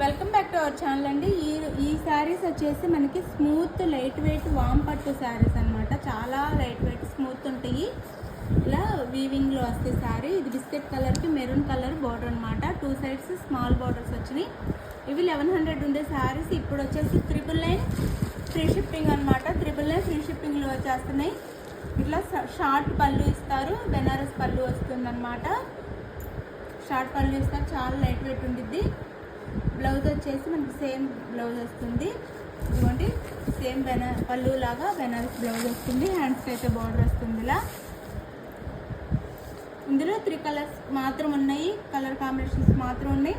Welcome back to our channel అండి. ఈ శారీస్ వచ్చేసి మనకి స్మూత్ లైట్ వెయిట్ వామ్ పట్టు శారీస్ అనమాట. చాలా లైట్ వెయిట్ స్మూత్ ఉంటాయి. ఇలా వీవింగ్లో వస్తే శారీ. ఇది బిస్కెట్ కలర్కి మెరూన్ కలర్ బార్డర్ అనమాట. 2 సైడ్స్ స్మాల్ బార్డర్స్ వచ్చినాయి. ఇవి 1100 ఉండే శారీస్ ఇప్పుడు వచ్చేసి 999 ఫ్రీ షిప్పింగ్ అనమాట. 999 ఫ్రీ షిప్పింగ్లో వచ్చేస్తున్నాయి. ఇట్లా షార్ట్ పళ్ళు ఇస్తారు, బెనారస్ పళ్ళు వస్తుందన్నమాట. షార్ట్ పళ్ళు ఇస్తారు, చాలా లైట్ వెయిట్ ఉండిద్ది. బ్లౌజ్ వచ్చేసి మనకి సేమ్ బ్లౌజ్ వస్తుంది. ఇదిగోండి సేమ్ పళ్ళు లాగా బెనారస్ బ్లౌజ్ వస్తుంది. హ్యాండ్స్కి అయితే బార్డర్ వస్తుంది. ఇలా ఇందులో 3 కలర్స్ మాత్రం ఉన్నాయి, కలర్ కాంబినేషన్స్ మాత్రం ఉన్నాయి.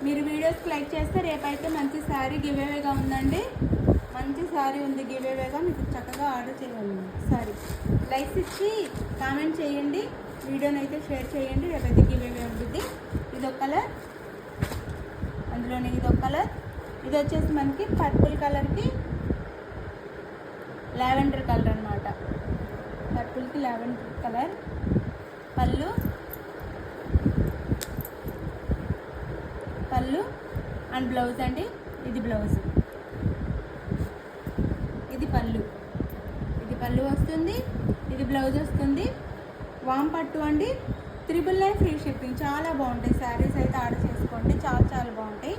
మీరు వీడియోస్కి లైక్ చేస్తే రేపైతే మంచి శారీ గివేవేగా ఉందండి. మంచి శారీ ఉంది గివేవేగా, మీకు చక్కగా ఆర్డర్ చేయాలి. సారీ లైక్స్ ఇచ్చి కామెంట్ చేయండి, వీడియోని అయితే షేర్ చేయండి. రేపైతే గివేవే ఉంటుంది. ఇదొక కలర్, అందులోనే ఇదొక కలర్. ఇది వచ్చేసి మనకి పర్పుల్ కలర్కి లావెండర్ కలర్ అనమాట. పర్పుల్కి లావెండర్ కలర్. పళ్ళు అండ్ బ్లౌజ్ అండి. ఇది బ్లౌజ్, ఇది పళ్ళు వస్తుంది, ఇది బ్లౌజ్ వస్తుంది. వామ్ పట్టు అండి. 999 ఫ్రీ షిప్పింగ్. చాలా బాగుంటాయి శారీస్, అయితే ఆర్డర్ చేసుకోండి. చాలా బాగుంటాయి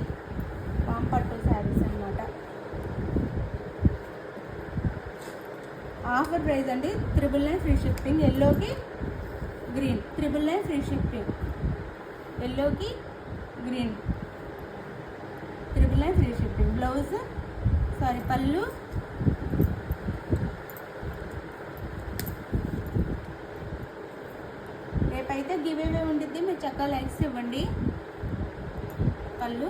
వామ్ పట్టు శారీస్ అనమాట. ఆఫర్ ప్రైస్ అండి. 999 ఫ్రీ షిప్పింగ్. ఎల్లోకి గ్రీన్ 999 ఫ్రీ షిప్పింగ్. ఎల్లోకి గ్రీన్ 999 ఫ్రీ షిప్పింగ్. బ్లౌజ్ పళ్ళు. రేపైతే గివేవే ఉండిద్ది, మీరు చక్కగా లైక్స్ ఇవ్వండి. పళ్ళు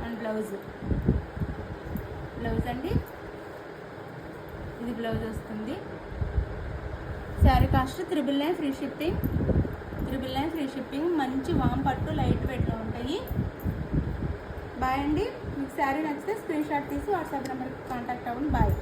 అండ్ బ్లౌజ్ అండి. ఇది బ్లౌజ్ వస్తుంది. Sari cost 999 free shipping. 999 free shipping. మంచి వామ్ పట్టు లైట్ వెయిట్లో ఉంటాయి. బాయ్ అండి. మీకు శారీ నచ్చితే స్క్రీన్ షాట్ తీసి వాట్సాప్ నెంబర్కి కాంటాక్ట్ అవ్వండి. బాయ్.